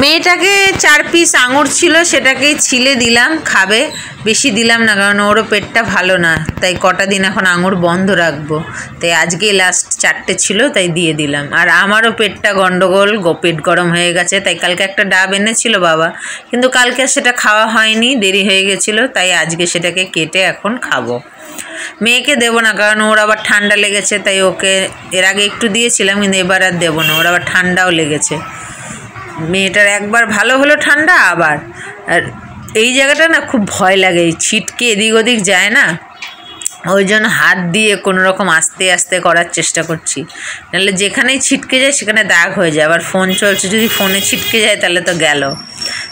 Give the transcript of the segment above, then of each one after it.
মেয়েটাকে 4 পিস আঙুর ছিল, সেটাকেই ছিলে দিলাম, খাবে। বেশি দিলাম না, কারণ ওরও পেটটা ভালো না, তাই কটা দিন এখন আঙুর বন্ধ রাখবো। তাই আজকেই লাস্ট 4টে ছিল, তাই দিয়ে দিলাম। আর আমারও পেটটা গন্ডগোল, পেট গরম হয়ে গেছে, তাই কালকে একটা ডাব এনেছিল বাবা, কিন্তু কালকে সেটা খাওয়া হয়নি, দেরি হয়ে গেছিলো, তাই আজকে সেটাকে কেটে এখন খাবো। মেয়েকে দেবো না, কারণ ওর আবার ঠান্ডা লেগেছে, তাই ওকে এর আগে একটু দিয়েছিলাম, কিন্তু এবার আর দেবো না, ওর আবার ঠান্ডাও লেগেছে। মেয়েটার একবার ভালো হলো ঠান্ডা আবার। আর এই জায়গাটা না খুব ভয় লাগে, এই ছিটকে এদিক ওদিক যায় না, ওই জন্য হাত দিয়ে কোনো রকম আস্তে আস্তে করার চেষ্টা করছি, নাহলে যেখানেই ছিটকে যায় সেখানে দাগ হয়ে যায়। আবার ফোন চলছে, যদি ফোনে ছিটকে যায় তাহলে তো গেল।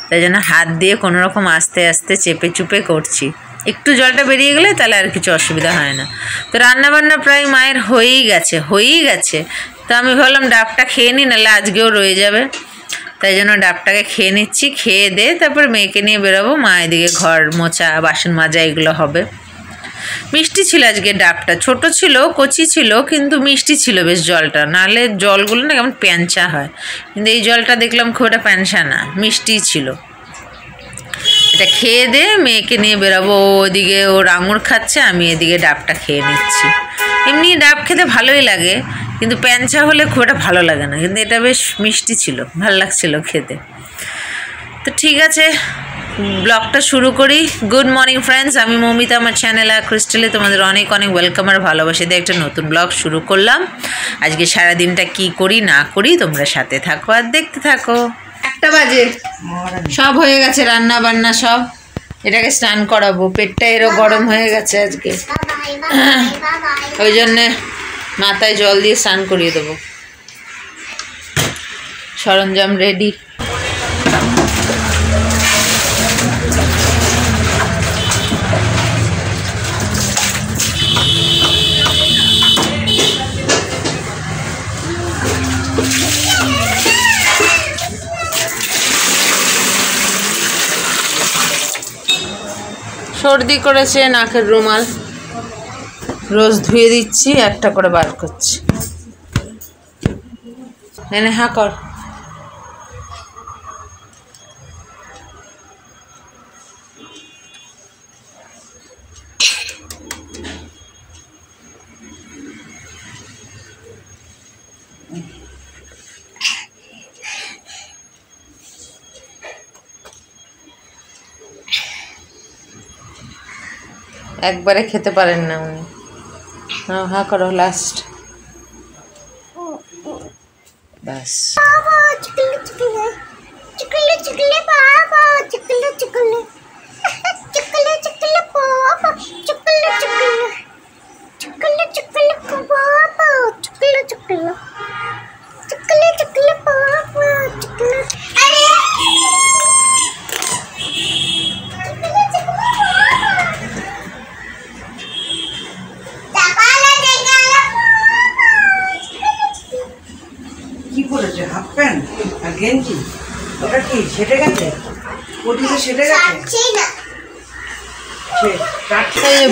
তাই জন্য হাত দিয়ে কোনো রকম আস্তে আস্তে চেপে চুপে করছি। একটু জলটা বেরিয়ে গেলে তাহলে আর কিছু অসুবিধা হয় না। তো রান্নাবান্না প্রায় মায়ের হয়েই গেছে। তো আমি ভাবলাম ডাবটা খেয়ে নিই, নাহলে আজকেও রয়ে যাবে। তাই জন্য ডাবটাকে খেয়ে নিচ্ছি, খেয়ে দিয়ে তারপর মেয়েকে নিয়ে বেরোবো। মা এদিকে ঘর মোছা, বাসন মাজা এগুলো হবে। মিষ্টি ছিল আজকে ডাবটা, ছোট ছিল, কচি ছিল, কিন্তু মিষ্টি ছিল বেশ জলটা। নাহলে জলগুলো না কেমন প্যাঞ্চা হয়, কিন্তু এই জলটা দেখলাম খুব একটা প্যাঞ্চা না, মিষ্টি ছিল। এটা খেয়ে দিয়ে মেয়েকে নিয়ে বেরোবো। ওদিকে ওর আঙুর খাচ্ছে, আমি এদিকে ডাবটা খেয়ে নিচ্ছি। এমনি ডাব খেতে ভালোই লাগে, কিন্তু প্যাঞ্চা হলে খুব একটা ভালো লাগে না, কিন্তু এটা বেশ মিষ্টি ছিল, ভালো লাগছিল খেতে। তো ঠিক আছে, ব্লগটা শুরু করি। গুড মর্নিং ফ্রেন্ডস, আমি মৌমিতা, আমার চ্যানেল আর ক্রিস্টালে তোমাদের অনেক অনেক ওয়েলকাম আর ভালোবাসা দিয়ে একটা নতুন ব্লগ শুরু করলাম। আজকে সারাদিনটা কি করি না করি তোমরা সাথে থাকো আর দেখতে থাকো। 1টা বাজে, সব হয়ে গেছে রান্না বান্না সব। এটাকে স্নান করাবো, পেটটা এরও গরম হয়ে গেছে আজকে, ওই জন্যে মাথায় জল দিয়ে স্নান করিয়ে দেবো। সরঞ্জাম রেডি। সর্দি করেছে, নাকের রুমাল রোজ ধুয়ে দিচ্ছি, একটা করে বার করছি। এনে হা কর। একবারে খেতে পারেন না উনি। হা করো লাস্ট, ব্যাস। হাফ প্যান্ট আর গেঞ্জি, ওটা কি সেটে গেছে? ওদিকে সেটে গেছে।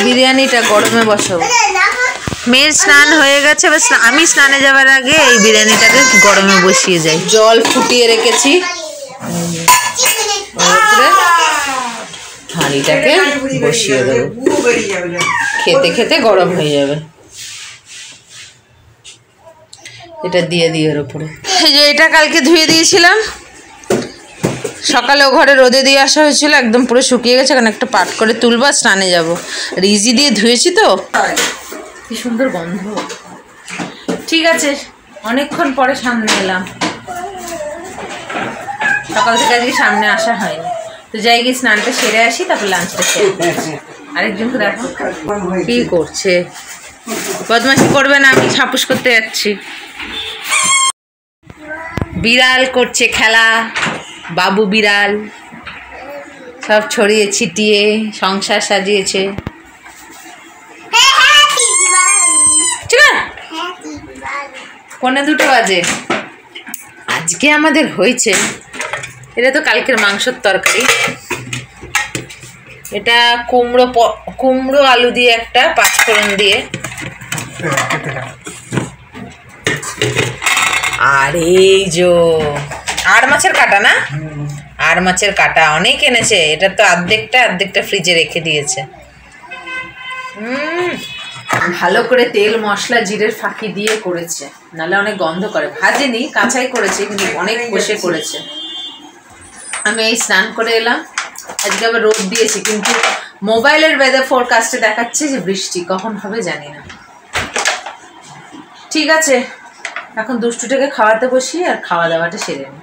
বিরিয়ানিটা গরমে বসাবো। মেয়ের স্নান হয়ে গেছে, আমি স্নানে যাওয়ার আগে এই বিরিয়ানিটাকে গরমে বসিয়ে যাই। জল ফুটিয়ে রেখেছি, হাঁড়িটাকে বসিয়ে দেবো, খেতে খেতে গরম হয়ে যাবে। এটা দিয়ে দিই এর উপরে। এই যে এটা কালকে ধুয়ে দিয়েছিলাম, সকালে ও ঘরে রোদে দিয়ে আসা হয়েছিল, একদম পুরো শুকিয়ে গেছে। কারণ একটা পাট করে তুলবা, স্নানে যাব। আর ইজি দিয়ে ধুয়েছি তো, কি সুন্দর গন্ধ। ঠিক আছে, অনেকক্ষণ পরে সামনে এলাম, সকাল থেকে আজকে সামনে আসা হয়নি। তো যাই গিয়ে স্নানটা সেরে আসি, তারপর লাঞ্চটা সেরে। আরেকজনকে দেখো কি করছে, বদমাশি করবে না, আমি ছাপুস করতে যাচ্ছি। বিড়াল করছে খেলা, বাবু বিড়াল সব ছড়িয়ে ছিটিয়ে সংসার সাজিয়েছে। পৌনে 2টো বাজে। আজকে আমাদের হয়েছে, এটা তো কালকের মাংসের তরকারি। এটা কুমড়ো আলু দিয়ে, একটা পাঁচফোড়ন দিয়ে। আর এই যে আর মাছের কাটা না, আর মাছের কাটা অনেক এনেছে। এটা তো অর্ধেকটা ফ্রিজে রেখে দিয়েছে। ভালো করে তেল মশলা জিরের ফাঁকি দিয়ে করেছে, নাহলে অনেক গন্ধ করে। ভাজেনি, কাঁচাই করেছে, কিন্তু অনেক কষে করেছে। আমি এই স্নান করে এলাম, আজকে আবার রোদ দিয়েছি, কিন্তু মোবাইলের ওয়েদার ফোরকাস্টে দেখাচ্ছে যে বৃষ্টি কখন হবে জানি না। ঠিক আছে, এখন দুষ্টুটাকে খাওয়াতে বসি আর খাওয়া দাওয়াটা সেরে নিই।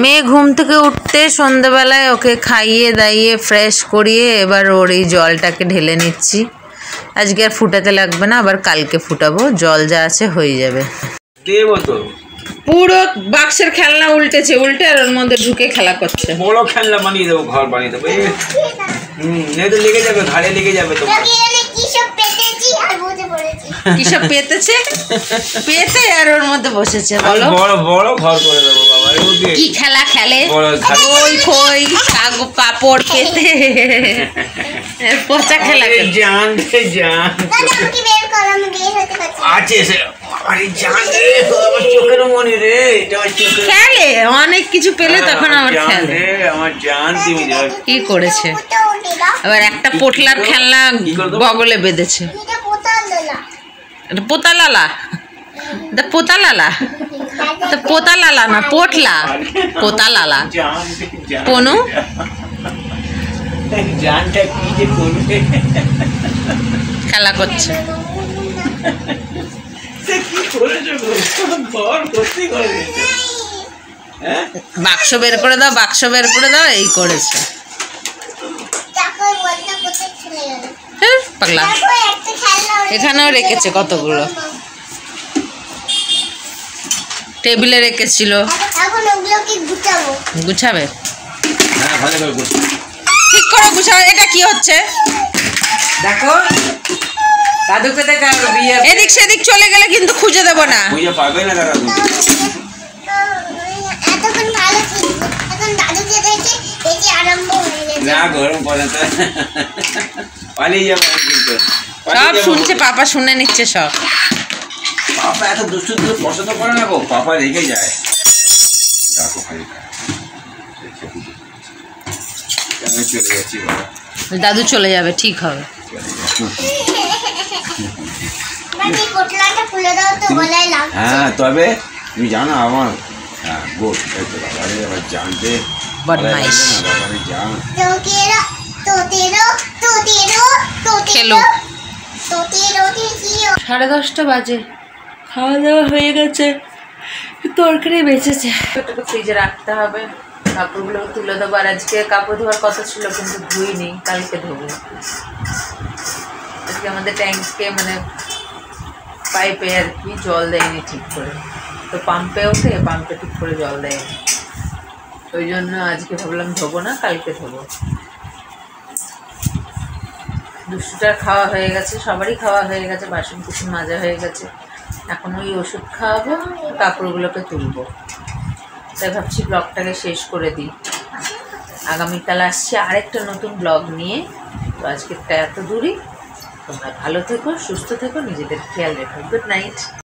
মেয়ে ঘুম থেকে উঠতে সন্ধ্যাবেলায় ওকে খাইয়ে দাইয়ে ফ্রেশ করিয়ে এবার ওর এই জলটাকে ঢেলে নিচ্ছি। আজকে আর ফুটাতে লাগবে না, আবার কালকে ফুটাবো। জল যা আছে হয়ে যাবে। পুরো বাক্সের খেলনা উল্টে আর ওর মধ্যে ঢুকে খেলা করছে। বড় খেলনা বানিয়ে দেবো, ঘর বানিয়ে দেবো। তো লেগে যাবে, ঘাড়ে লেগে যাবে। তোমার কি সব পেতেছে, পেতে আর ওর মধ্যে বসেছে। বলো, বড় বড় ঘর করে দেবো বাবা। কি খেলা খেলে, খই খই পাপড় পেতে পচা খেলা। জান জান আছে চোখের মনে রে, খেলে অনেক কিছু পেলে তখন আমার খেলে। আমার জান তুমি কি করেছে আবার, একটা পোটলার খেলনা বগলে বেঁধেছে। পোতালালা, পোতালালা, পোতালালা না পোটলা, পোতালালা। পনু জানটা কি যে করবে, খেলা করছে। বাক্স বের করে দাও, বাক্স বের করে দাও, এই করেছে। পাগলা, এখানেও রেখেছে কতগুলো, টেবিলে রেখেছিল। গুছাবে, ঠিক করে গুছাবে। এটা কি হচ্ছে দেখো, দাদুকে দেখা বিয়ে এদিক সেদিক চলে গেলে কিন্তু খুঁজে দেবো না। খুঁজে পাবে না দাদা। না গরম পড়ে তো পালিয়ে যাবো কিন্তু। সব শুনছে, পাপা শুনে নিচ্ছে সব। পাপা এত দুষ্টু পছন্দ করে না গো, পাপা রেগে যায়। চলে যাচ্ছি বাবা, দাদু চলে যাবে, ঠিক হবে। হ্যাঁ তবে তুমি জানো আমার জানতে বদমাইশ খেলো। 10:30 বাজে, খাওয়া দাওয়া হয়ে গেছে, তরকারি বেঁচেছে। ফ্রিজে রাখতে হবে, কাপড়গুলো তুলে দেবো। আর আজকে কাপড় ধোয়ার কথা ছিল, কিন্তু ধুইনি, কালকে ধোবো। আজকে আমাদের ট্যাঙ্কে মানে পাইপে আর কি জল দেয়নি ঠিক করে, তো পাম্পে ওঠে, পাম্পে ঠিক করে জল দেয়নি। ওই জন্য আজকে ভাবলাম ধোবো না, কালকে ধোবো। দুষ্টুটার খাওয়া হয়ে গেছে, সবারই খাওয়া হয়ে গেছে, বাসন কুসন মাজা হয়ে গেছে। এখন ওই ওষুধ খাওয়াবো, কাপড়গুলোকে তুলবো। তাই ভাবছি ব্লগটাকে শেষ করে দিই। আগামীকাল আসছি আরেকটা নতুন ব্লগ নিয়ে। তো আজকেরটা এত দূরই। তোমরা ভালো থেকো, সুস্থ থেকো, নিজেদের খেয়াল রেখো। Good night.